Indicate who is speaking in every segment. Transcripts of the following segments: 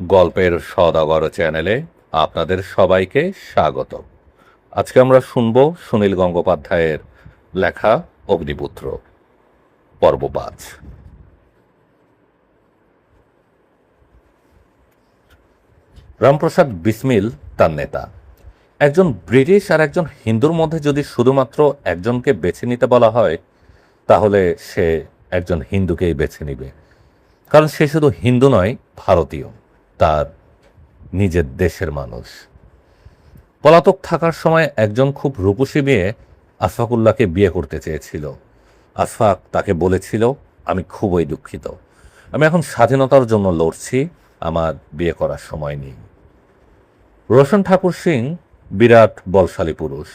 Speaker 1: গল্পের সওদাগর চ্যানেলে আপনাদের সবাইকে স্বাগত। আজকে আমরা শুনব সুনীল গঙ্গোপাধ্যায়ের লেখা অগ্নিপুত্র পর্ব ৫। রামপ্রসাদ বিসমিল তার নেতা। একজন ব্রিটিশ আর একজন হিন্দুর মধ্যে যদি শুধুমাত্র একজনকে বেছে নিতে বলা হয়, তাহলে সে একজন হিন্দুকেই বেছে নিবে। কারণ সে শুধু হিন্দু নয়, ভারতীয়, তার নিজের দেশের মানুষ। পলাতক থাকার সময় একজন খুব রূপসী মেয়ে আশফাকুল্লাহকে বিয়ে করতে চেয়েছিল। আশফাক তাকে বলেছিল, আমি খুবই দুঃখিত, আমি এখন স্বাধীনতার জন্য লড়ছি, আমার বিয়ে করার সময় নেই। রোশন ঠাকুর সিং বিরাট বলশালী পুরুষ,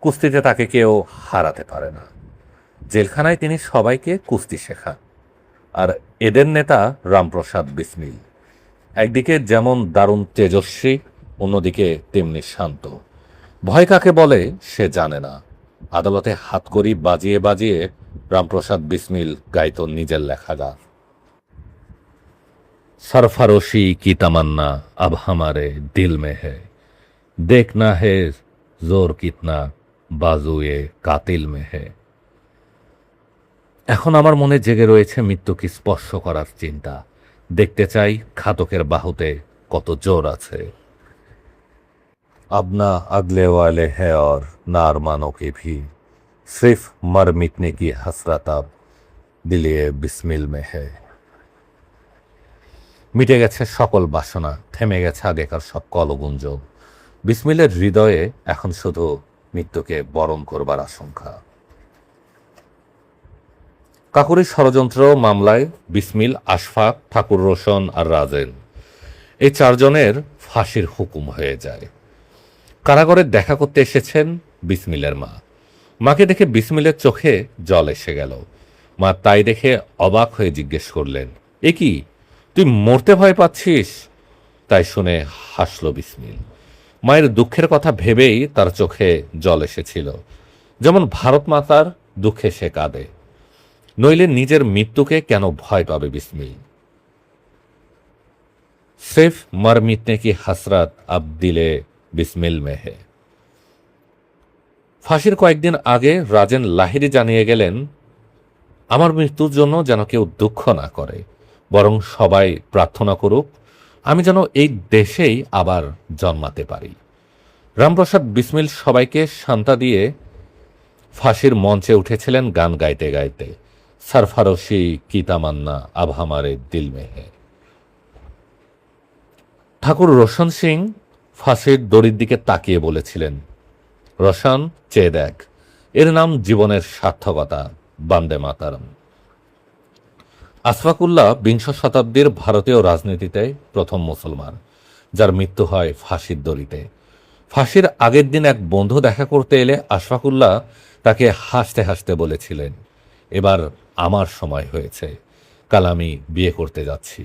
Speaker 1: কুস্তিতে তাকে কেউ হারাতে পারে না। জেলখানায় তিনি সবাইকে কুস্তি শেখান। আর এদের নেতা রামপ্রসাদ বিসমিল একদিকে যেমন দারুণ তেজস্বী, অন্যদিকে তেমনি শান্ত। ভয় কাকে বলে সে জানে না। আদালতে হাতকড়ি বাজিয়ে বাজিয়ে রামপ্রসাদ বিসমিল গাইত নিজের লেখা গান। सरफरोशी की तमन्ना अब हमारे दिल में है, देखना है जोर कितना बाजुए कातिल में है। এখন আমার মনে জেগে রয়েছে মৃত্যুকে স্পর্শ করার চিন্তা। দেখতে চাই ঘাতকের বাহুতে কত জোর আছে। अब ना अगले वाले है और ना अरमानों के भी, सिर्फ मर मिटने की हसरत अब दिले बिस्मिल में है। মিটে গেছে সকল বাসনা, থেমে গেছে আগেকার সব কলগুঞ্জন। বিসমিলের হৃদয়ে এখন শুধু মৃত্যুকে বরণ করবার আশঙ্কা। কাকুরি ষড়যন্ত্র মামলায় বিসমিল, আশফাক, ঠাকুর রোশন আর রাজেন, এই চারজনের ফাঁসির হুকুম হয়ে যায়। কারাগারে দেখা করতে এসেছেন বিসমিলের মা। মাকে দেখে বিসমিলের চোখে জল এসে গেল। মা তাই দেখে অবাক হয়ে জিজ্ঞেস করলেন, এ কি, তুই মরতে ভয় পাচ্ছিস? তাই শুনে হাসল বিসমিল। মায়ের দুঃখের কথা ভেবেই তার চোখে জল এসেছিল। যেমন ভারত মাতার দুঃখে সে কাঁদে, নইলে নিজের মৃত্যুকে কেন ভয় পাবে বিসমিল? সির্ফ মর মিটনে কি হাসরাত আব দিলে বিসমিল মে হে। ফাঁসির কয়েকদিন আগে রাজেন লাহিড়ী জানিয়ে গেলেন, আমার মৃত্যুর জন্য যেন কেউ দুঃখ না করে, বরং সবাই প্রার্থনা করুক আমি যেন এই দেশেই আবার জন্মাতে পারি। রামপ্রসাদ বিসমিল সবাইকে শান্তা দিয়ে ফাঁসির মঞ্চে উঠেছিলেন গান গাইতে গাইতে, সরফরোশি কি তামান্না আব হামারে দিল মে হে। ঠাকুর রোশন সিং ফাঁসির দড়ির দিকে তাকিয়ে বলেছিলেন, রোশন, চেয়ে দেখ, এর নাম জীবনের সার্থকতা, বান্দে মাতারম। আশফাকুল্লাহ বিংশ শতাব্দীর ভারতীয় রাজনীতিতে প্রথম মুসলমান যার মৃত্যু হয় ফাঁসির দড়িতে। ফাঁসির আগের দিন এক বন্ধু দেখা করতে এলে আশফাকুল্লাহ তাকে হাসতে হাসতে বলেছিলেন, এবার আমার সময় হয়েছে, কাল আমি বিয়ে করতে যাচ্ছি।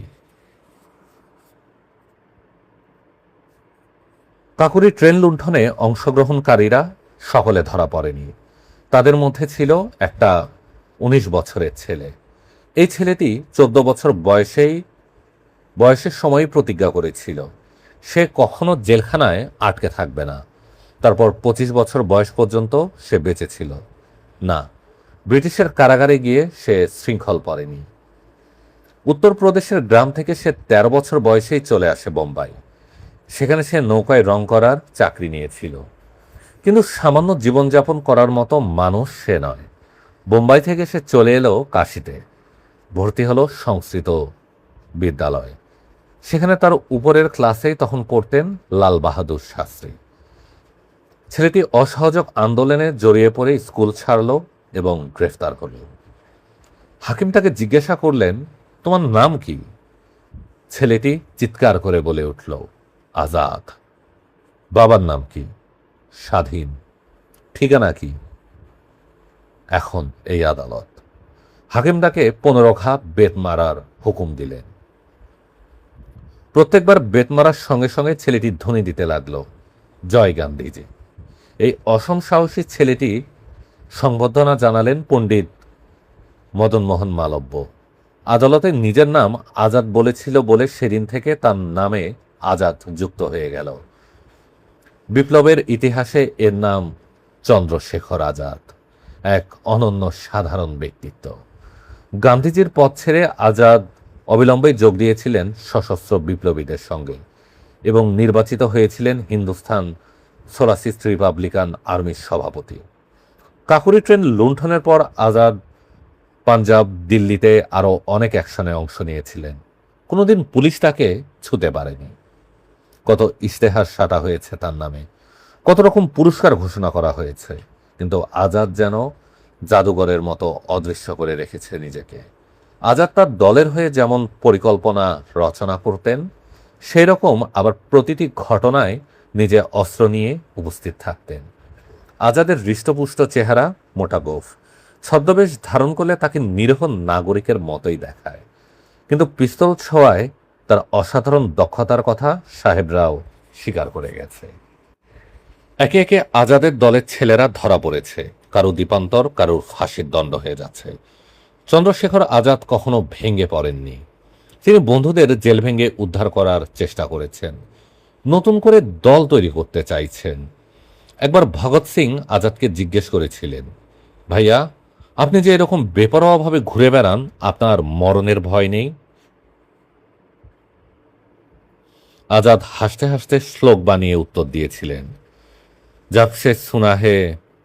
Speaker 1: কাকুরি ট্রেন লুণ্ঠনে অংশগ্রহণকারীরা সকলে ধরা পড়েনি। তাদের মধ্যে ছিল একটা ১৯ বছরের ছেলে। এই ছেলেটি ১৪ বছর বয়সের সময় প্রতিজ্ঞা করেছিল সে কখনো জেলখানায় আটকে থাকবে না। তারপর ২৫ বছর বয়স পর্যন্ত সে বেঁচে ছিল না। ব্রিটিশের কারাগারে গিয়ে সে শৃঙ্খল পড়েনি। উত্তরপ্রদেশের গ্রাম থেকে সে ১৩ বছর বয়সেই চলে আসে বোম্বাই। সেখানে সে নৌকায় রং করার চাকরি নিয়েছিল। কিন্তু সামান্য জীবনযাপন করার মতো মানুষ সে নয়। বোম্বাই থেকে সে চলে এলো কাশিতে, ভর্তি হলো সংস্কৃত বিদ্যালয়। সেখানে তার উপরের ক্লাসেই তখন পড়তেন লাল বাহাদুর শাস্ত্রী। ছেলেটি অসহযোগ আন্দোলনে জড়িয়ে পড়ে স্কুল ছাড়ল এবং গ্রেফতার করল। হাকিম তাকে জিজ্ঞাসা করলেন, তোমার নাম কি? ছেলেটি চিৎকার করে বলে উঠল, আজাদ। বাবার নাম কি? স্বাধীন। ঠিকানা কি? এখন এই আদালত। হাকিম তাকে ১৫ ঘা বেত মারার হুকুম দিলেন। প্রত্যেকবার বেত মারার সঙ্গে সঙ্গে ছেলেটি ধ্বনি দিতে লাগলো, জয় গান্ধীজি। এই অসম সাহসী ছেলেটি সংবর্ধনা জানালেন পণ্ডিত মদন মোহন মালব্য। আদালতে নিজের নাম আজাদ বলেছিল বলে সেদিন থেকে তার নামে আজাদ যুক্ত হয়ে গেল। বিপ্লবের ইতিহাসে এর নাম চন্দ্রশেখর আজাদ, এক অনন্য সাধারণ ব্যক্তিত্ব। গান্ধীজির পথ ছেড়ে আজাদ অবিলম্বে যোগ দিয়েছিলেন সশস্ত্র বিপ্লবীদের সঙ্গে এবং নির্বাচিত হয়েছিলেন হিন্দুস্তান সোলাসিস্ট রিপাবলিকান আর্মির সভাপতি। কাকুরি ট্রেন লুণ্ঠনের পর আজাদ পাঞ্জাব, দিল্লিতে আরও অনেক অ্যাকশনে অংশ নিয়েছিলেন। কোনোদিন পুলিশ তাকে ছুতে পারেনি। কত ইশতেহার সাটা হয়েছে তার নামে, কত রকম পুরস্কার ঘোষণা করা হয়েছে, কিন্তু আজাদ যেন জাদুঘরের মতো অদৃশ্য করে রেখেছে নিজেকে। আজাদ তার দলের হয়ে যেমন পরিকল্পনা রচনা করতেন, সেই রকম আবার প্রতিটি ঘটনায় নিজে অস্ত্র নিয়ে উপস্থিত থাকতেন। আজাদের হৃষ্টপুষ্ট চেহারা, মোটা গোঁফ, ছদ্মবেশ ধারণ করলে তাকে নিরীহ নাগরিকের মতোই দেখায়, কিন্তু পিস্তল ছোঁয়ায় তার অসাধারণ দক্ষতার কথা সাহেবরাও স্বীকার করে গেছে। একে একে আজাদের দলের ছেলেরা ধরা পড়েছে, কারো দ্বীপান্তর, কারোর ফাঁসির দণ্ড হয়ে যাচ্ছে। চন্দ্রশেখর আজাদ কখনো ভেঙে পড়েননি। তিনি বন্ধুদের জেল ভেঙে উদ্ধার করার চেষ্টা করেছেন, নতুন করে দল তৈরি করতে চাইছেন। একবার ভগৎ সিং আজাদকে জিজ্ঞেস করেছিলেন, ভাইয়া, আপনি যে এরকম বেপরোয়াভাবে ঘুরে বেড়ান, আপনার মরণের ভয় নেই? আজাদ হাসতে হাসতে শ্লোক বানিয়ে উত্তর দিয়েছিলেন, जब से सुना है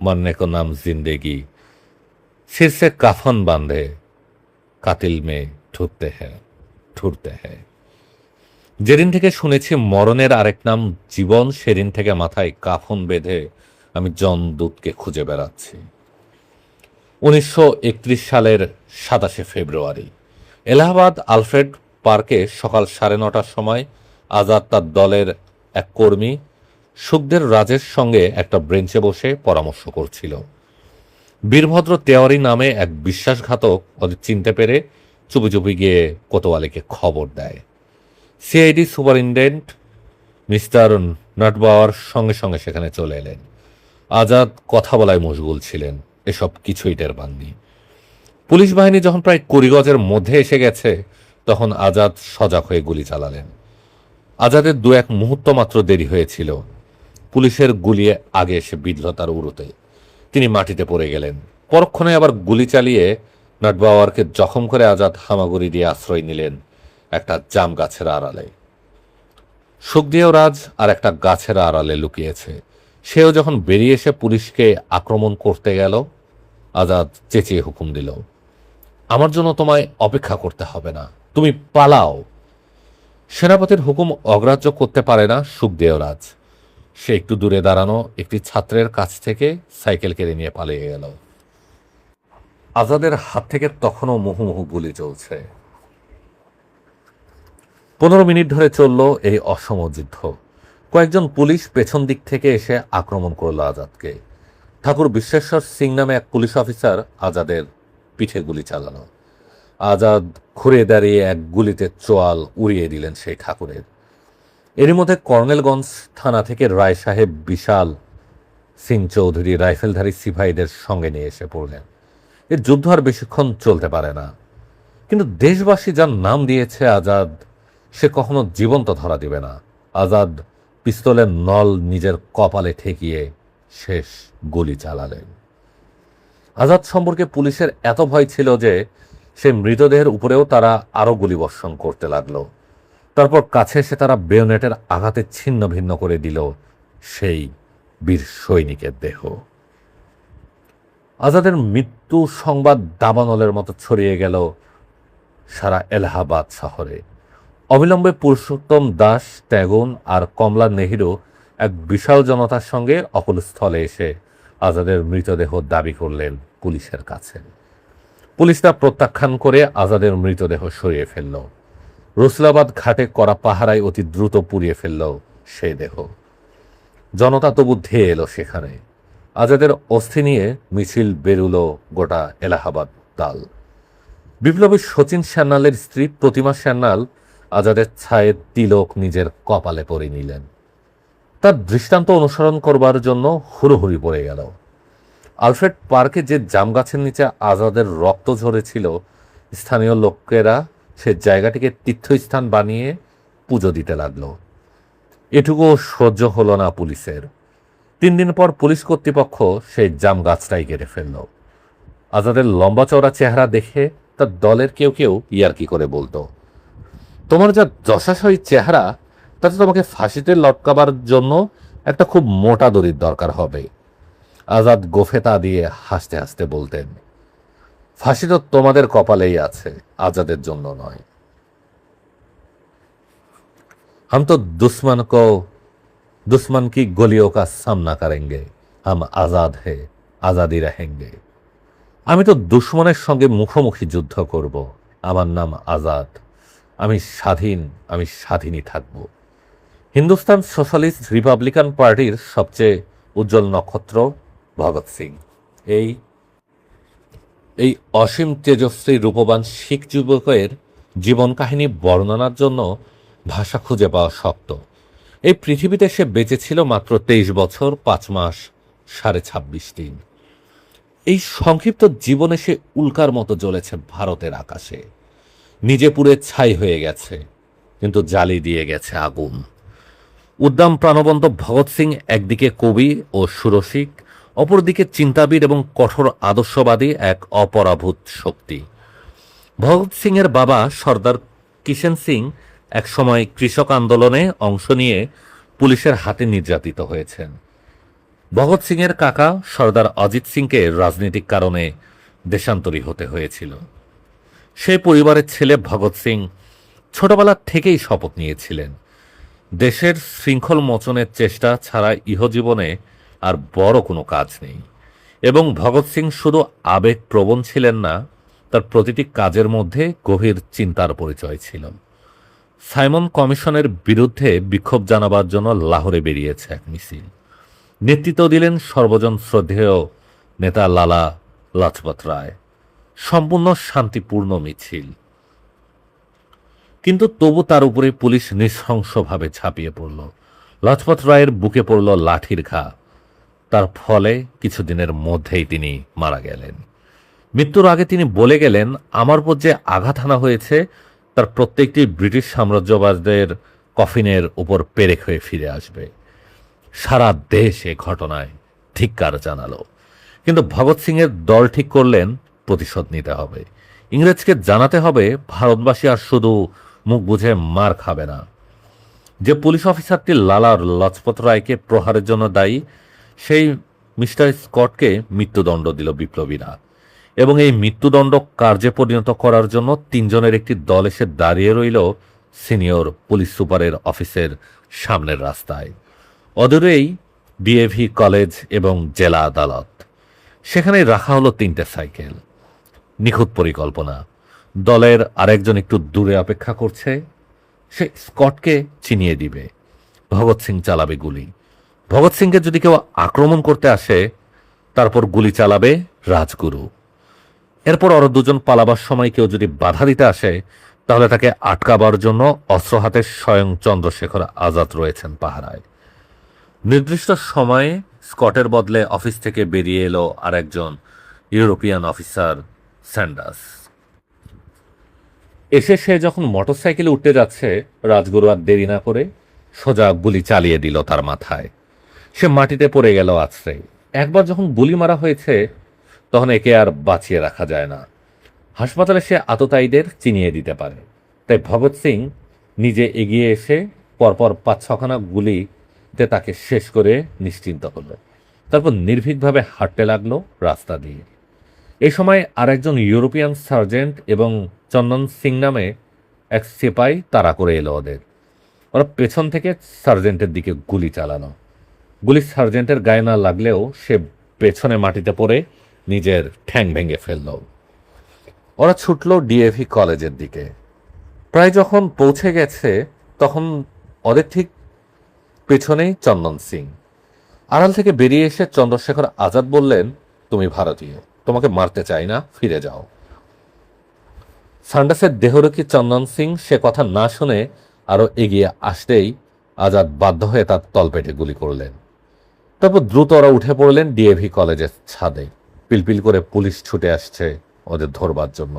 Speaker 1: मरने को नाम जिंदगी, सिर से काफन बांधे কাতিল মে ঠুরতে হ্যাঁ ঠুরতে হ্যাঁ। যেদিন থেকে শুনেছি মরণের আরেক নাম জীবন, সেদিন থেকে মাথায় কাফন বেঁধে আমি জমদূতকে খুঁজে বেড়াচ্ছি। 1931 সালের 27 ফেব্রুয়ারি এলাহাবাদ আলফ্রেড পার্কে সকাল 9:30টার সময় আজাদ তার দলের এক কর্মী সুখদেব রাজের সঙ্গে একটা ব্রেঞ্চে বসে পরামর্শ করছিল। বীরভদ্র তেওয়ারি নামে এক বিশ্বাসঘাতক ওদের চিনতে পেরে চুপি চুপি গিয়ে কোতোয়ালিকে খবর দেয়। সিআইডি সুপারিনটেন্ডেন্ট মিস্টার নটবাওয়ার সঙ্গে সঙ্গে সেখানে চলে এলেন। আজাদ কথা বলায় মশগুল ছিলেন, এসব কিছুই টের পাননি। পুলিশ বাহিনী যখন প্রায় কুড়িগজের মধ্যে এসে গেছে, তখন আজাদ সজাগ হয়ে গুলি চালালেন। আজাদের 2-1 মুহূর্ত মাত্র দেরি হয়েছিল। পুলিশের গুলি আগে এসে বিঁধল তার উরুতে। তিনি মাটিতে পড়ে গেলেন। পরক্ষণে আবার গুলি চালিয়ে নটবাওয়ারকে জখম করে আজাদ হামাগুড়ি দিয়ে আশ্রয় নিলেন একটা জাম গাছের আড়ালে। সুখদেও রাজ আর একটা গাছের আড়ালে লুকিয়েছে। সেও যখন বেরিয়ে এসে পুলিশকে আক্রমণ করতে গেল, আজাদ চেঁচিয়ে হুকুম দিল, আমার জন্য তোমায় অপেক্ষা করতে হবে না, তুমি পালাও। সেনাপতির হুকুম অগ্রাহ্য করতে পারে না সুখদেও রাজ। সে একটু দূরে দাঁড়ানো একটি ছাত্রের কাছ থেকে সাইকেল কেড়ে নিয়ে পালিয়ে গেল। আজাদের হাত থেকে তখনও মুহুমুহু গুলি চলছে। 15 মিনিট ধরে চলল এই অসম যুদ্ধ। কয়েকজন পুলিশ পেছন দিক থেকে এসে আক্রমণ করল আজাদকে। ঠাকুর বিশ্বেশ্বর সিং নামে এক পুলিশ অফিসার আজাদের পিঠে গুলি চালানো। আজাদ ঘুরে দাঁড়িয়ে এক গুলিতে চোয়াল উড়িয়ে দিলেন সেই ঠাকুরের। এরই মধ্যে কর্নেলগঞ্জ থানা থেকে রায় সাহেব বিশাল সিং চৌধুরী রাইফেলধারী সিপাহীদের সঙ্গে নিয়ে এসে পড়লেন। এর যুদ্ধ আর বেশিক্ষণ চলতে পারে না, কিন্তু দেশবাসী যার নাম দিয়েছে আজাদ, সে কখনো জীবন্ত ধরা দিবে না। আজাদ পিস্তলের নল নিজের কপালে ঠেকিয়ে শেষ গুলি চালালেন। আজাদ সম্পর্কে পুলিশের এত ভয় ছিল যে সে মৃতদেহের উপরেও তারা আরো গুলিবর্ষণ করতে লাগলো। তারপর কাছে এসে তারা বেয়োনেটের আঘাতে ছিন্ন ভিন্ন করে দিল সেই বীর সৈনিকের দেহ। আজাদের মৃত্যু সংবাদ দাবানলের মতো ছড়িয়ে গেল সারা এলাহাবাদ শহরে। অবিলম্বে পুরুষোত্তম দাস, ত্যাগুন আর কমলা নেহেরু এক বিশাল জনতার সঙ্গে অকুলস্থলে এসে আজাদের মৃতদেহ দাবি করলেন পুলিশের কাছে। পুলিশরা প্রত্যাখ্যান করে আজাদের মৃতদেহ সরিয়ে ফেলল। রসুলাবাদ ঘাটে করা পাহারায় অতি দ্রুত পুড়িয়ে ফেলল সেই দেহ। জনতা তবু ধেয়ে এলো সেখানে। আজাদের অস্থি নিয়ে মিছিল বেরুল গোটা এলাহাবাদ তাল। বিপ্লবী শচীন সান্যালের স্ত্রী প্রতিমা সান্যাল আজাদের ছায়ের তিলক নিজের কপালে পরে নিলেন। তার দৃষ্টান্ত অনুসরণ করবার জন্য হুড়োহুড়ি পড়ে গেল। আলফ্রেড পার্কে যে জাম গাছের নিচে আজাদের রক্ত ঝরেছিল, স্থানীয় লোকেরা সে জায়গাটিকে তীর্থস্থান বানিয়ে পুজো দিতে লাগলো। এটুকুও সহ্য হলো না পুলিশের। 3 দিন পর পুলিশ কর্তৃপক্ষ সেই জাম গাছটাই কেটে ফেলল। আজাদের লম্বা চওড়া চেহারা দেখে তার দলের কেউ কেউ ইয়ার্কি করে বলতো, তোমার যা যশাশয়ী চেহারা, তাতে তোমাকে ফাঁসিতে লটকাবার জন্য একটা খুব মোটা দড়ির দরকার হবে। আজাদ গোফেতা দিয়ে হাসতে হাসতে বলতেন, ফাঁসি তো তোমাদের কপালেই আছে, আজাদের জন্য নয়। हम तो दुश्मन की गोलियों का सामना करेंगे, हम आजाद है, आजादी रहेंगे। আমি তো দুশ্মনের সঙ্গে মুখোমুখি যুদ্ধ করব, আমার নাম আজাদ, আমি স্বাধীন, আমি স্বাধীনই থাকব। হিন্দুস্তান সোশ্যালিস্ট রিপাবলিকান পার্টির সবচেয়ে উজ্জ্বল নক্ষত্র ভগৎ সিং এই এই অসীম তেজস্বী রূপবান শিখ যুবকের জীবন কাহিনী বর্ণনার জন্য ভাষা খুঁজে পাওয়া শক্ত। এই পৃথিবীতে সে বেঁচে ছিল মাত্র 23 বছর 5 মাস 26.5 দিন। এই সংক্ষিপ্ত জীবনে সে উল্কার মতো জ্বলেছে ভারতের আকাশে, নিজে পুড়ে ছাই হয়ে গেছে, কিন্তু জ্বালিয়ে দিয়ে গেছে আগুন। উদ্দাম প্রাণবন্ত ভগৎ সিং একদিকে কবি ও সুরসিক, অপরদিকে চিন্তাবিদ এবং কঠোর আদর্শবাদী এক অপরাভূত শক্তি। ভগৎ সিং এর বাবা সর্দার কিষেন সিং একসময় কৃষক আন্দোলনে অংশ নিয়ে পুলিশের হাতে নির্যাতিত হয়েছেন। ভগৎ সিং এর কাকা সর্দার অজিত সিংকে রাজনৈতিক কারণে দেশান্তরী হতে হয়েছিল। সেই পরিবারের ছেলে ভগৎ সিং ছোটবেলা থেকেই শপথ নিয়েছিলেন, দেশের শৃঙ্খল মোচনের চেষ্টা ছাড়া ইহজীবনে আর বড় কোনো কাজ নেই। এবং ভগৎ সিং শুধু আবেগপ্রবণ ছিলেন না, তার প্রতিটি কাজের মধ্যে গভীর চিন্তার পরিচয় ছিল। সাইমন কমিশনের বিরুদ্ধে বিক্ষোভ জানাবার জন্য লাহোরে বেরিয়েছে এক মিছিল। নেতৃত্ব দিলেন সর্বজন শ্রদ্ধেয় নেতা লালা লাজপত রায়। সম্পূর্ণ শান্তিপূর্ণ মিছিল, কিন্তু তবু তার উপরে পুলিশ নৃশংসভাবে ঝাঁপিয়ে পড়ল। লাজপত রায়ের বুকে পড়ল লাঠির ঘা। তার ফলে কিছুদিনের মধ্যেই তিনি মারা গেলেন। মৃত্যুর আগে তিনি বলে গেলেন, আমার উপর যে আঘাত হানা হয়েছে তার প্রত্যেকটি ব্রিটিশ সাম্রাজ্যবাদের কফিনের উপর পেরেক হয়ে ফিরে আসবে। সারা দেশ এ ঘটনায় ধিক্কার জানালো, কিন্তু ভগৎ সিং এর দল ঠিক করলেন প্রতিশোধ নিতে হবে। ইংরেজকে জানাতে হবে ভারতবাসী আর শুধু মুখ বুঝে মার খাবে না। যে পুলিশ অফিসারটি লালা লাজপত রায়কে প্রহারের জন্য দায়ী, সেই মিস্টার স্কটকে মৃত্যুদণ্ড দিল বিপ্লবীরা। এবং এই মৃত্যুদণ্ড কার্যে পরিণত করার জন্য 3 জনের একটি দল এসে দাঁড়িয়ে রইল সিনিয়র পুলিশ সুপারের অফিসের সামনের রাস্তায়। অদূরেই ডিএভি কলেজ এবং জেলা আদালত। সেখানে রাখা হলো 3টে সাইকেল। নিখুঁত পরিকল্পনা। দলের আরেকজন একটু দূরে অপেক্ষা করছে, সে স্কটকে চিনিয়ে দিবে। ভগৎ সিং চালাবে গুলি। ভগৎ সিংকে যদি কেউ আক্রমণ করতে আসে, তারপর গুলি চালাবে রাজগুরু। এরপর আরো 2 জন পালাবার সময় কেউ যদি বাধা দিতে আসে, তাহলে তাকে আটকাবার জন্য অস্ত্র হাতে স্বয়ং চন্দ্রশেখর আজাদ রয়েছেন পাহারায়। নির্দিষ্ট সময়ে স্কটের বদলে অফিস থেকে বেরিয়ে এলো আরেকজন ইউরোপিয়ান অফিসার, স্যান্ডার্স। এসে সে যখন মোটরসাইকেলে উঠতে যাচ্ছে, রাজগুরু আর দেরি না করে সোজা গুলি চালিয়ে দিল তার মাথায়। সে মাটিতে পড়ে গেল আছড়ে। একবার যখন গুলি মারা হয়েছে, তখন একে আর বাঁচিয়ে রাখা যায় না। হাসপাতালে সে আততায়ীদের চিনিয়ে দিতে পারে। তাই ভগৎ সিং নিজে এগিয়ে এসে পরপর 5-6খানা গুলিতে তাকে শেষ করে নিশ্চিন্ত হলো। তারপর নির্ভীকভাবে হাঁটতে লাগলো রাস্তা দিয়ে। এই সময় আরেকজন ইউরোপিয়ান সার্জেন্ট এবং চন্দন সিং নামে এক সিপাই তাড়া করে এলো ওদের। ওরা পেছন থেকে সার্জেন্টের দিকে গুলি চালানো। গুলি সার্জেন্টের গায়ে না লাগলেও সে পেছনে মাটিতে পড়ে নিজের ঠ্যাং ভেঙে ফেলল। ওরা ছুটল ডিএভি কলেজের দিকে। প্রায় যখন পৌঁছে গেছে, তখন ওদের ঠিক পেছনেই চন্দন সিং। আড়াল থেকে বেরিয়ে এসে চন্দ্রশেখর আজাদ বললেন, তুমি ভারতীয়, তোমাকে মারতে চাই না, ফিরে যাও। সান্ডাসের দেহরক্ষী চন্দন সিং সে কথা না শুনে আরো এগিয়ে আসতেই আজাদ বাধ্য হয়ে তার তলপেটে গুলি করলেন। তারপর দ্রুত ওরা উঠে পড়লেন ডিএভি কলেজের ছাদে। পিলপিল করে পুলিশ ছুটে আসছে ওদের ধরবার জন্য।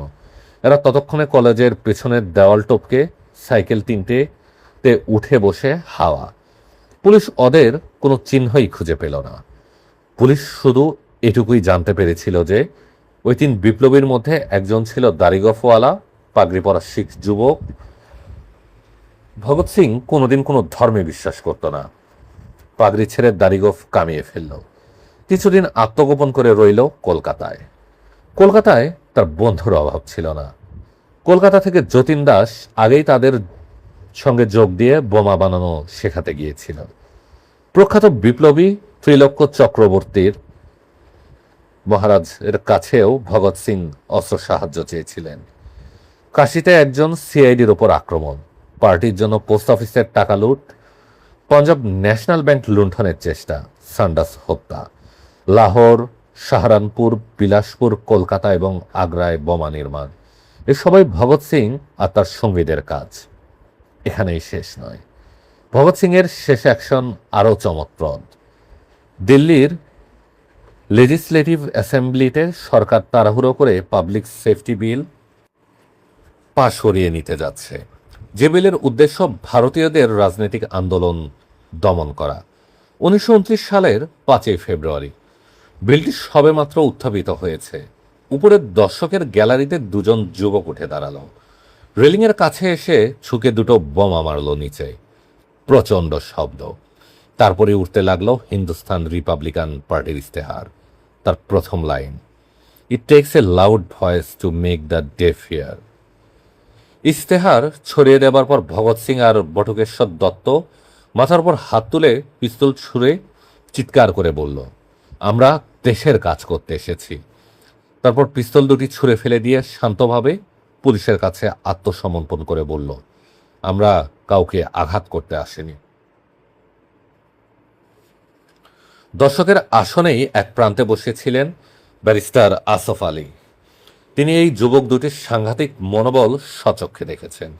Speaker 1: এরা ততক্ষণে কলেজের পেছনের দেওয়াল টপকে সাইকেল তিনটেতে উঠে বসে হাওয়া। পুলিশ ওদের কোনো চিহ্নই খুঁজে পেল না। পুলিশ শুধু এটুকুই জানতে পেরেছিল যে ওই তিন বিপ্লবীর মধ্যে একজন ছিল দাড়িগোঁফওয়ালা, পাগড়ি পরা শিখ যুবক। ভগৎ সিং কোনোদিন কোনো ধর্মে বিশ্বাস করত না। পাগড়ি ছেড়ে দাড়িগোঁফ কামিয়ে ফেলল। কিছুদিন আত্মগোপন করে রইল কলকাতায়। কলকাতায় তার বন্ধুর অভাব ছিল না। কলকাতা থেকে যতীন দাস আগেই তাদের সঙ্গে যোগ দিয়ে বোমা বানানো শেখাতে গিয়েছিল। প্রখ্যাত বিপ্লবী ত্রিলোক্য চক্রবর্তীর মহারাজের কাছেও ভগৎ সিং অস্ত্র সাহায্য চেয়েছিলেন। কাশিতে একজন সিআইডির ওপর আক্রমণ, পার্টির জন্য পোস্ট অফিসের টাকা লুট, পাঞ্জাব ন্যাশনাল ব্যাংক লুণ্ঠনের চেষ্টা, সান্ডাস হত্যা, লাহোর, সাহারানপুর, বিলাসপুর, কলকাতা এবং আগ্রায় বোমা নির্মাণ, এ সবাই ভগৎ সিং আর তার সঙ্গীদের কাজ। এখানেই শেষ নয়। ভগৎ সিং এর শেষ অ্যাকশন আরও চমকপ্রদ। দিল্লির লেজিসলেটিভ অ্যাসেম্বলিতে সরকার তাড়াহুড়ো করে পাবলিক সেফটি বিল পাশ করিয়ে নিতে যাচ্ছে, যে বিলের উদ্দেশ্য ভারতীয়দের রাজনৈতিক আন্দোলন দমন করা। 1929 সালের 5 ফেব্রুয়ারি বিলটি সবেমাত্র উত্থাপিত হয়েছে। উপরের দর্শকের গ্যালারিতে দুজন যুবক উঠে দাঁড়ালো। রেলিংয়ের কাছে এসে ছুকে দুটো বোমা মারল নিচে। প্রচণ্ড শব্দ। তারপরে উঠতে লাগলো হিন্দুস্তান রিপাবলিকান পার্টির ইস্তেহার। তার প্রথম line, it takes a loud voice to make the deaf hear. ইস্তেহার ছড়িয়ে দেবার পর ভগৎ সিং আর বটুকেশ্বর দত্ত মাথার উপর হাত তুলে পিস্তল ছুঁড়ে চিৎকার করে বলল, আমরা দেশের কাজ করতে এসেছি। তারপর পিস্তল দুটি ছুঁড়ে ফেলে দিয়ে শান্তভাবে পুলিশের কাছে আত্মসমর্পণ করে বলল, আমরা কাউকে আঘাত করতে আসেনি। দর্শকের আসনেই এক প্রান্তে বসেছিলেন ব্যারিস্টার আসফ আলী। তিনি এই যুবক দুটির সাংঘাতিক মনোবল স্বচক্ষে দেখেছেন।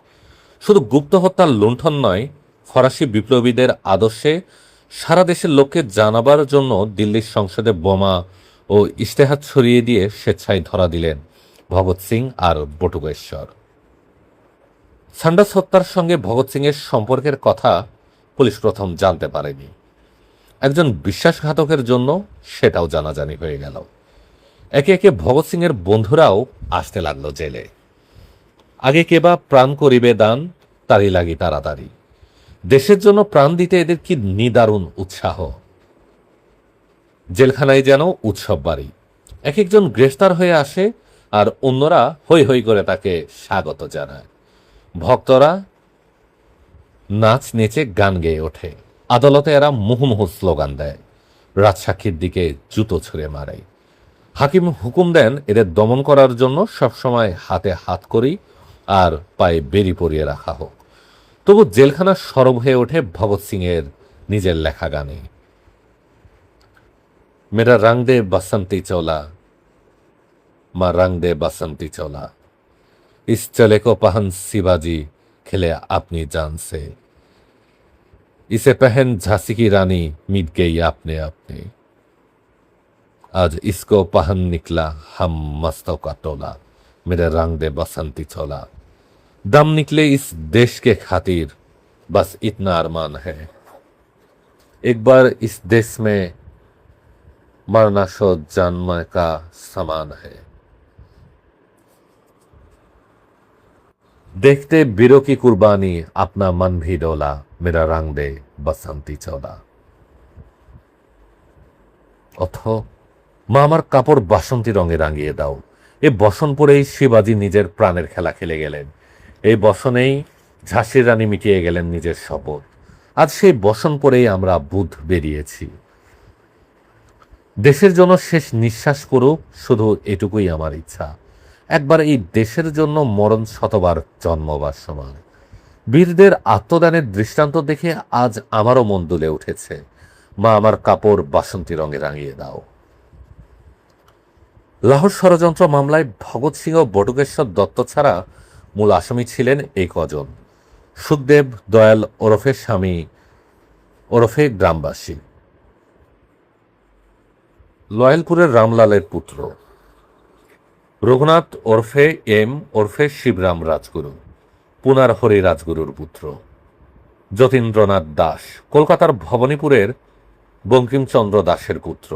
Speaker 1: শুধু গুপ্ত হত্যার লুণ্ঠন নয়, ফরাসি বিপ্লবীদের আদর্শে সারা দেশের লোককে জানাবার জন্য দিল্লির সংসদে বোমা ও ইশতেহার ছড়িয়ে দিয়ে স্বেচ্ছায় ধরা দিলেন ভগৎ সিং আর বটুকেশ্বর। সান্ডাস হত্যার সঙ্গে ভগৎ সিংয়ের সম্পর্কের কথা পুলিশ প্রথম জানতে পারেনি। একজন বিশ্বাসঘাতকের জন্য সেটাও জানাজানি হয়ে গেল। একে একে ভগৎ সিংয়ের বন্ধুরাও আসতে লাগলো জেলে। আগে কেবা প্রাণ করিবে দান, তারই লাগি তাড়াতাড়ি। দেশের জন্য প্রাণ দিতে এদের কি নিদারুণ উৎসাহ। জেলখানায় যেন উৎসব বাড়ি। এক একজন গ্রেফতার হয়ে আসে আর অন্যরা হৈ হৈ করে তাকে স্বাগত জানায়। ভক্তরা নাচ নেচে গান গেয়ে ওঠে। আদালতে এরা মুহুর্মুহু স্লোগান দেয়, রাজসাক্ষীর দিকে জুতো ছুঁড়ে মারে। হাকিম হুকুম দেন এদের দমন করার জন্য সবসময় হাতে হাত করি আর পায়ে বেরি পরিয়ে রাখা হোক। তবু জেলখানা সরব হয়ে ওঠে ভগৎ সিং এর নিজের লেখা গানে, মেরা রং দে বসন্তি চোলা, মা রং দে বসন্তি চোলা, ইস চলে কো পহন শিবাজি খেলে আপনি জান সে, इसे पहन झांसी की रानी मिट गई आपने आपने, आज इसको पहन निकला हम मस्तों का टोला, मेरे रंग दे बसंती चोला, दम निकले इस देश के खातिर बस इतना अरमान है, एक बार इस देश में मरना शो जन्म का समान है, देखते वीरों की कुर्बानी अपना मन भी डोला, मेरा रंग दे बसंती चोला। অথ মা আমার কাপড় বাসন্তী রঙে রাঙিয়ে দাও। এই বসন পরেই শিবাজি নিজের প্রাণের খেলা খেলে গেলেন। এই বসনেই ঝাঁসির রানী মিটিয়ে গেলেন নিজের শপথ। আজ সেই বসন পরেই আমরা বুধ বেরিয়েছি। দেশের জন্য শেষ নিঃশ্বাস করুক, শুধু এটুকুই আমার ইচ্ছা। একবার এই দেশের জন্য মরণ শতবার জন্মবার সমান। বীরদের আত্মদানের দৃষ্টান্ত দেখে আজ আমারও মন দুলে উঠেছে। মা আমার কাপড় বাসন্তী রঙে রাঙিয়ে দাও। লাহোর ষড়যন্ত্র মামলায় ভগৎ সিং ও বটুকেশ্বর দত্ত ছাড়া মূল আসামি ছিলেন এই কজন: সুখদেব, দয়াল ওরফে স্বামী ওরফে গ্রামবাসী, লয়ালপুরের রামলালের পুত্র, রঘুনাথ ওরফে এম ওরফে শিবরাম রাজগুরু, পুনার হরি রাজগুরুর পুত্র। যতীন্দ্রনাথ দাস কলকাতার ভবানীপুরের বঙ্কিমচন্দ্র দাসের পুত্র।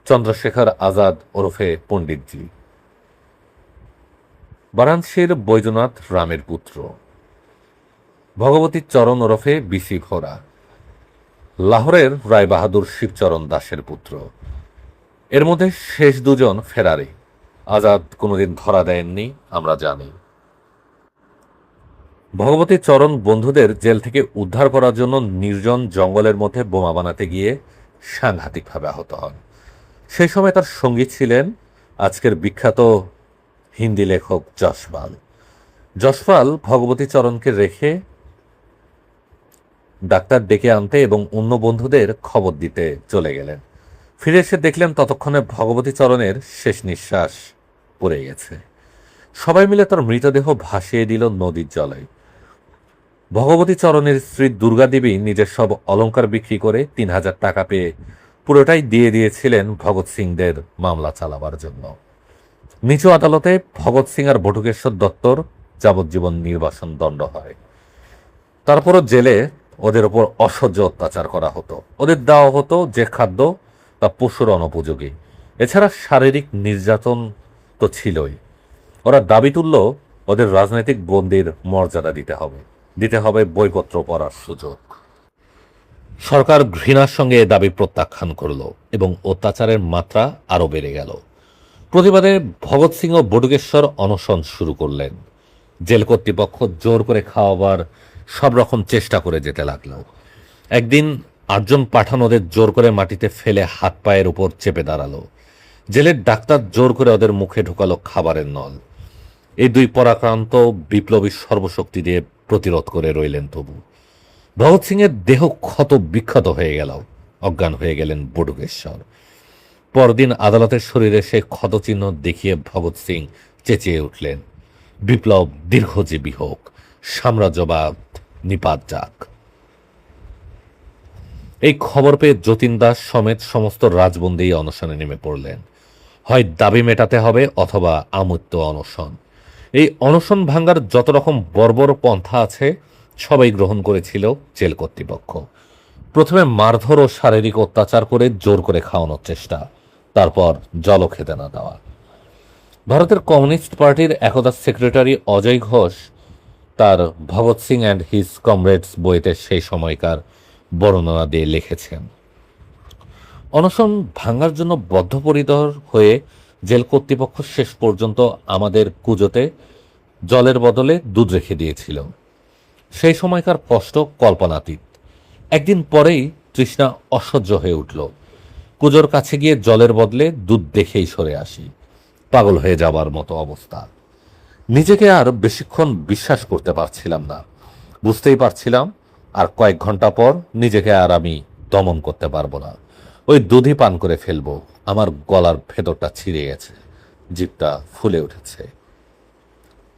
Speaker 1: চন্দ্রশেখর আজাদ ওরফে পণ্ডিতজি বারাণসীর বৈদ্যনাথ রামের পুত্র। ভগবতী চরণ ওরফে বিসি ঘোড়া লাহোরের রায়বাহাদুর শিবচরণ দাসের পুত্র। এর মধ্যে শেষ দুজন ফেরারি। আজাদ কোনোদিন ধরা দেননি, আমরা জানি। ভগবতী চরণ বন্ধুদের জেল থেকে উদ্ধার করার জন্য নির্জন জঙ্গলের মধ্যে বোমা বানাতে গিয়ে সাংঘাতিকভাবে আহত হন। সেই সময় তার সঙ্গী ছিলেন আজকের বিখ্যাত হিন্দি লেখক যশপাল। যশপাল ভগবতী চরণকে রেখে ডাক্তার ডেকে আনতে এবং অন্য বন্ধুদের খবর দিতে চলে গেলেন। ফিরে এসে দেখলেন ততক্ষণে ভগবতী চরণের শেষ নিঃশ্বাস পড়ে গেছে। সবাই মিলে তার মৃতদেহ ভাসিয়ে দিল নদীর জলে। ভগবতী চরণের স্ত্রী দুর্গা দেবী নিজের সব অলংকার বিক্রি করে ৩,০০০ টাকা পেয়ে পুরোটাই দিয়ে দিয়েছিলেন ভগৎ সিংদের মামলা চালাবার জন্য। নিচু আদালতে ভগৎ সিং আর বটুকেশ্বর দত্তর যাবজ্জীবন নির্বাসন দণ্ড হয়। তারপরও জেলে ওদের ওপর অসহ্য অত্যাচার করা হতো। ওদের দেওয়া হতো যে খাদ্য তা পশুর অনুপযোগী। এছাড়া শারীরিক নির্যাতন তো ছিলই। ওরা দাবি তুলল ওদের রাজনৈতিক বন্দীর মর্যাদা দিতে হবে বইপত্র পড়ার সুযোগ। সরকার ঘৃণার সঙ্গে এ দাবি প্রত্যাখ্যান করল এবং অত্যাচারের মাত্রা আরও বেড়ে গেল। প্রতিবাদে ভগৎ সিং ও বটুকেশ্বর অনশন শুরু করলেন। জেল কর্তৃপক্ষ জোর করে খাওয়াবার সব রকম চেষ্টা করে যেতে লাগলো। একদিন ৮ জন পাঠান ওদের জোর করে মাটিতে ফেলে হাত পায়ের উপর চেপে দাঁড়ালো। জেলের ডাক্তার জোর করে ওদের মুখে ঢুকালো খাবারের নল। এই দুই পরাক্রান্ত বিপ্লবী সর্বশক্তি দিয়ে প্রতিরোধ করে রইলেন তবু। ভগৎ সিংয়ের দেহ ক্ষত বিক্ষত হয়ে গেল, অজ্ঞান হয়ে গেলেন বটুকেশ্বর। পরদিন আদালতের শরীরে সে ক্ষতচিহ্ন দেখিয়ে ভগৎ সিং চেঁচিয়ে উঠলেন, বিপ্লব দীর্ঘজীবী হোক, সাম্রাজ্যবাদ নিপাত যাক। এই খবর পেয়ে যতীন দাস সমেত সমস্ত রাজবন্দী অনশনে নেমে পড়লেন। হয় দাবি মেটাতে হবে অথবা আমৃত্যু অনশন। এই অনশন ভাঙ্গার যত রকম বর্বর পন্থা আছে সবাই গ্রহণ করেছিল জেল কর্তৃপক্ষ। প্রথমে মারধর ও শারীরিক অত্যাচার করে জোর করে খাওয়ানোর চেষ্টা, তারপর জলও খেতে না দেওয়া। ভারতের কমিউনিস্ট পার্টির একদা সেক্রেটারি অজয় ঘোষ তার Bhagat Singh and his comrades বইতে সেই সময়কার বর্ণনা দিয়ে লিখেছেন, অনশন ভাঙার জন্য বদ্ধপরিকর হয়ে জেল কর্তৃপক্ষ শেষ পর্যন্ত আমাদের কুজোতে জলের বদলে দুধ রেখে দিয়েছিল। সেই সময়কার কষ্ট কল্পনাতীত। একদিন পরেই তৃষ্ণা অসহ্য হয়ে উঠল। কুজোর কাছে গিয়ে জলের বদলে দুধ দেখেই সরে আসি। পাগল হয়ে যাবার মতো অবস্থা। নিজেকে আর বেশিক্ষণ বিশ্বাস করতে পারছিলাম না। বুঝতেই পারছিলাম আর কয়েক ঘন্টা পর নিজেকে আর আমি দমন করতে পারবো না। ওই দুধই পান করে ফেলবো। আমার গলার ভেতরটা ছিঁড়ে গেছে, জিভটা ফুলে উঠেছে।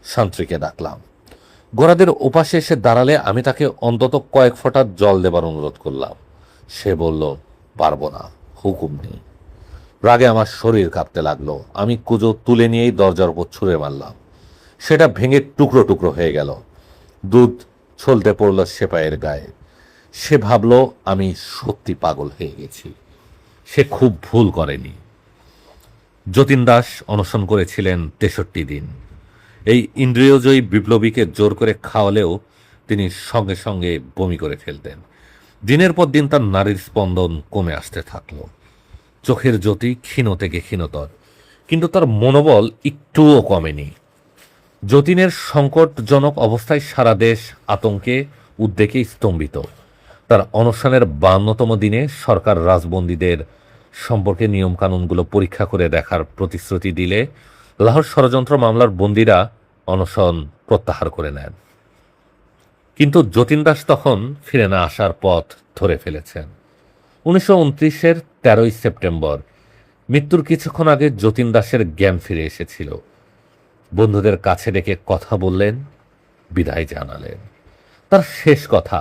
Speaker 1: শান্ত্রীকে ডাকলাম। গোড়াদের উপাসে এসে দাঁড়ালে আমি তাকে অন্তত কয়েক ফোঁটা জল দেবার অনুরোধ করলাম। সে বলল, পারবো না, হুকুম নেই। রাগে আমার শরীর কাঁপতে লাগলো। আমি কুজো তুলে নিয়েই দরজার উপর ছুঁড়ে মারলাম। সেটা ভেঙে টুকরো টুকরো হয়ে গেল। দুধ ছলতে পড়ল সেপাইয়ের গায়ে। সে ভাবল আমি সত্যি পাগল হয়ে গেছি। সে খুব ভুল করেনি। যতীন দাস অনশন করেছিলেন 63 দিন। এই ইন্দ্রিয়জয়ী বিপ্লবীকে জোর করে খাওয়ালেও তিনি সঙ্গে সঙ্গে বমি করে ফেলতেন। দিনের পর দিন তার নারীর স্পন্দন কমে আসতে থাকল। চোখের জ্যোতি ক্ষীণ থেকে ক্ষীণতর, কিন্তু তার মনোবল একটুও কমেনি। যতীনের সংকটজনক অবস্থায় সারা দেশ আতঙ্কে উদ্বেগে স্তম্ভিত। তার অনশনের 52তম দিনে সরকার রাজবন্দীদের সম্পর্কে নিয়মকানুনগুলো পরীক্ষা করে দেখার প্রতিশ্রুতি দিলে লাহোর ষড়যন্ত্র মামলার বন্দীরা অনশন প্রত্যাহার করে নেন। কিন্তু যতীন দাস তখন ফিরে না আসার পথ ধরে ফেলেছেন। 1929-এর 13ই সেপ্টেম্বর মৃত্যুর কিছুক্ষণ আগে যতীন দাসের জ্ঞান ফিরে এসেছিল। বন্ধুদের কাছে ডেকে কথা বললেন, বিদায় জানালেন। তার শেষ কথা,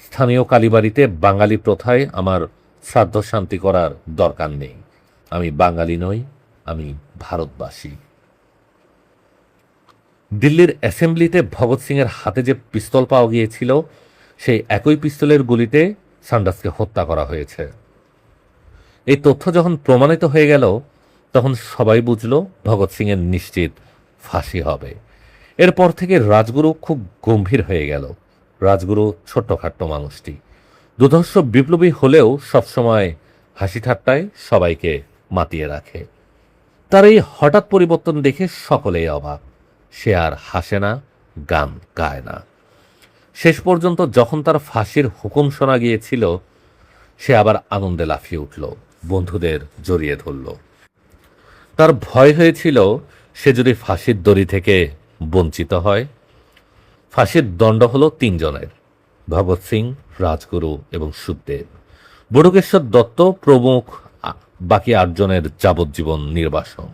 Speaker 1: স্থানীয় কালীবাড়িতে বাঙালি প্রথায় আমার শ্রাদ্ধ শান্তি করার দরকার নেই। আমি বাঙালি নই, আমি ভারতবাসী। দিল্লির অ্যাসেম্বলিতে ভগৎ সিংয়ের হাতে যে পিস্তল পাওয়া গিয়েছিল, সেই একই পিস্তলের গুলিতে সান্ডার্সকে হত্যা করা হয়েছে। এই তথ্য যখন প্রমাণিত হয়ে গেল, তখন সবাই বুঝল ভগৎ সিংয়ের নিশ্চিত ফাঁসি হবে। এরপর থেকে রাজগুরু খুব গম্ভীর হয়ে গেল। রাজগুরু ছোট্টখাট্ট মানুষটি, দুর্ধর্ষ বিপ্লবী হলেও সবসময় হাসি ঠাট্টায় সবাইকে মাতিয়ে রাখে। তার এই হঠাৎ পরিবর্তন দেখে সকলেই অবাক। সে আর হাসে না, গান গায় না। শেষ পর্যন্ত যখন তার ফাঁসির হুকুম শোনা গিয়েছিল, সে আবার আনন্দে লাফিয়ে উঠল, বন্ধুদের জড়িয়ে ধরল। তার ভয় হয়েছিল সে যদি ফাঁসির দড়ি থেকে বঞ্চিত হয়। ফাঁসির দণ্ড হলো 3 জনের: ভগৎ সিং, রাজগুরু এবং সুখদেব। বটুকেশ্বর দত্ত প্রমুখ বাকি 8 জনের যাবজ্জীবন নির্বাসন।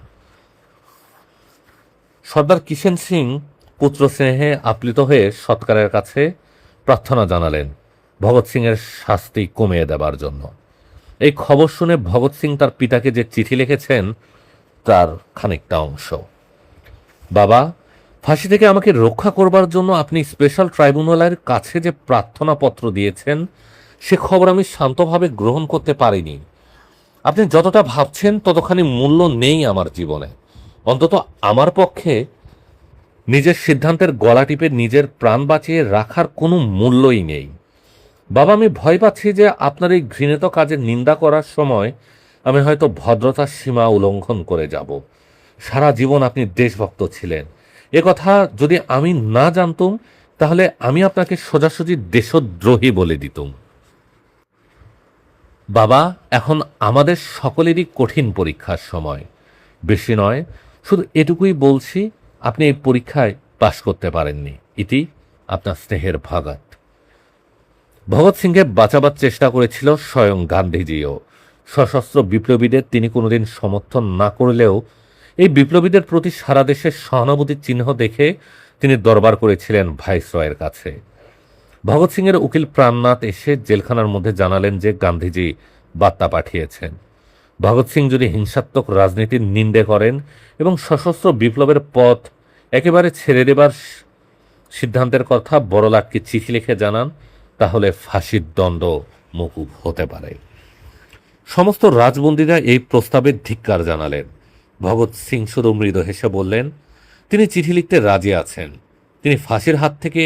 Speaker 1: সর্দার কিষেন সিং পুত্র স্নেহে আপ্লিত হয়ে সৎকারের কাছে প্রার্থনা জানালেন ভগৎ সিংয়ের শাস্তি কমিয়ে দেবার জন্য। এই খবর শুনে ভগৎ সিং তার পিতাকে যে চিঠি লিখেছেন, তার খানিকটা অংশ: বাবা, ফাঁসি থেকে আমাকে রক্ষা করবার জন্য আপনি স্পেশাল ট্রাইব্যুনালের কাছে যে প্রার্থনা পত্র দিয়েছেন, সে খবর আমি শান্তভাবে গ্রহণ করতে পারিনি। আপনি যতটা ভাবছেন ততখানি মূল্য নেই আমার জীবনে। অন্তত আমার পক্ষে নিজের সিদ্ধান্তের গলা টিপে নিজের প্রাণ বাঁচিয়ে রাখার কোনো মূল্যই নেই। বাবা, আমি ভয় পাচ্ছি যে আপনার এই ঘৃণিত কাজের নিন্দা করার সময় আমি হয়তো ভদ্রতার সীমা উল্লঙ্ঘন করে যাব। সারা জীবন আপনি দেশভক্ত ছিলেন, এ কথা যদি আমি না জানতুম, তাহলে আমি আপনাকে সোজাসুজি দেশদ্রোহী বলে দিতুম। বাবা, এখন আমাদের সকলেরই কঠিন পরীক্ষার সময়। বেশি নয়, শুধু এটুকুই বলছি, আপনি এই পরীক্ষায় পাশ করতে পারেননি। ইতি আপনার স্নেহের ভাগাত। ভগৎ সিংকে বাঁচাবার চেষ্টা করেছিল স্বয়ং গান্ধীজিও। সশস্ত্র বিপ্লবীদের তিনি কোনোদিন সমর্থন না করলেও এই বিপ্লবীদের প্রতি সারা দেশের সহানুভূতির চিহ্ন দেখে তিনি দরবার করেছিলেন ভাইসরয়ের কাছে। ভগৎ সিংয়ের উকিল প্রাণনাথ এসে জেলখানার মধ্যে জানালেন যে গান্ধীজি বার্তা পাঠিয়েছেন। ভগৎ সিং যদি হিংসাত্মক রাজনীতির নিন্দে করেন এবং সশস্ত্র বিপ্লবের পথ একেবারে ছেড়ে দেবার সিদ্ধান্তের কথা বড়লাটকে চিঠি লিখে জানান, তাহলে ফাঁসির দণ্ড মকুব হতে পারে। সমস্ত রাজবন্দীরা এই প্রস্তাবে ধিক্কার জানালেন। ভগৎ সিং শুধু মৃদু হেসে বললেন তিনি চিঠি লিখতে রাজি আছেন। তিনি ফাঁসির হাত থেকে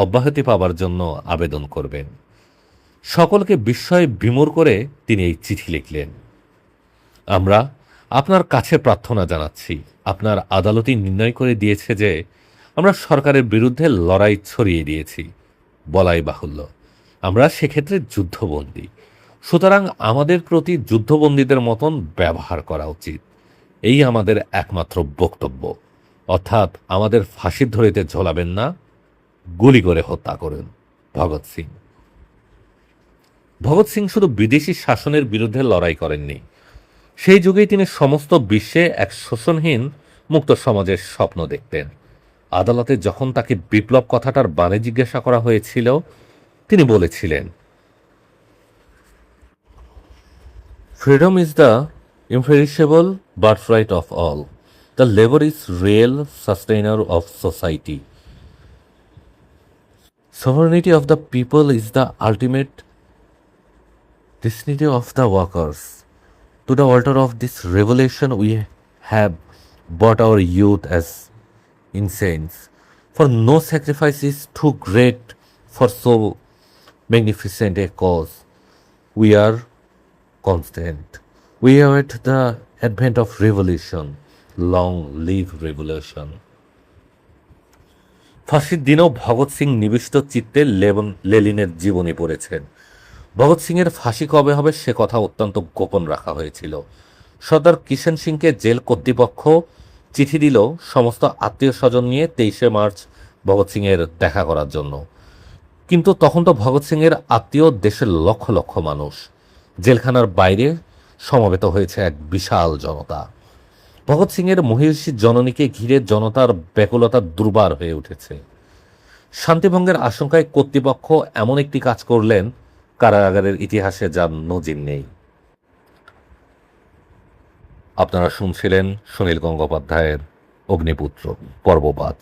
Speaker 1: অব্যাহতি পাবার জন্য আবেদন করবেন। সকলকে বিস্ময়ে বিমূঢ় করে তিনি এই চিঠি লিখলেন: আমরা আপনার কাছে প্রার্থনা জানাচ্ছি। আপনার আদালতই নির্ণয় করে দিয়েছে যে আমরা সরকারের বিরুদ্ধে লড়াই ছড়িয়ে দিয়েছি। বলাই বাহুল্য, আমরা সেক্ষেত্রে যুদ্ধবন্দী। সুতরাং আমাদের প্রতি যুদ্ধবন্দীদের মতন ব্যবহার করা উচিত। এই আমাদের একমাত্র বক্তব্য। অর্থাৎ আমাদের ফাঁসির ধরিতে ঝোলাবেন না, গুলি করে হত্যা করুন। ভগৎ সিং। ভগৎ সিং শুধু বিদেশি শাসনের বিরুদ্ধে লড়াই করেননি, সেই যুগেই তিনি সমস্ত বিশ্বে এক শোষণহীন মুক্ত সমাজের স্বপ্ন দেখতেন। আদালতে যখন তাকে বিপ্লব কথাটার বানে জিজ্ঞাসা করা হয়েছিল, তিনি বলেছিলেন, freedom is the imperishable birthright of all. The labor is real sustainer of society. Sovereignty of the people is the ultimate destiny of the workers. To the altar of this revelation we have brought our youth as incense. For no sacrifice is too great for so magnificent a cause. We are constant. We await the advent of revolution. Long live revolution. ফাঁসির দিনেও ভগৎ সিং নিবিষ্ট চিত্তে লেনিনের জীবনী পড়েছেন। ভগৎ সিংয়ের ফাঁসি কবে হবে সে কথা অত্যন্ত গোপন রাখা হয়েছিল। সর্দার কিষেন সিংকে জেল কর্তৃপক্ষ চিঠি দিল সমস্ত আত্মীয় স্বজন নিয়ে 23শে মার্চ ভগৎ সিংয়ের দেখা করার জন্য। কিন্তু তখন তো ভগৎ সিংয়ের আত্মীয় দেশের লক্ষ লক্ষ মানুষ। জেলখানার বাইরে সমবেত হয়েছে এক বিশাল জনতা। ভগৎ সিংয়ের মহিষী জননীকে ঘিরে জনতার ব্যাকুলতা দুর্বার হয়ে উঠেছে। শান্তিভঙ্গের আশঙ্কায় কর্তৃপক্ষ এমন একটি কাজ করলেন কারাগারের ইতিহাসে যার নজির নেই। আপনারা শুনছিলেন সুনীল গঙ্গোপাধ্যায়ের অগ্নিপুত্র পর্ব ৫।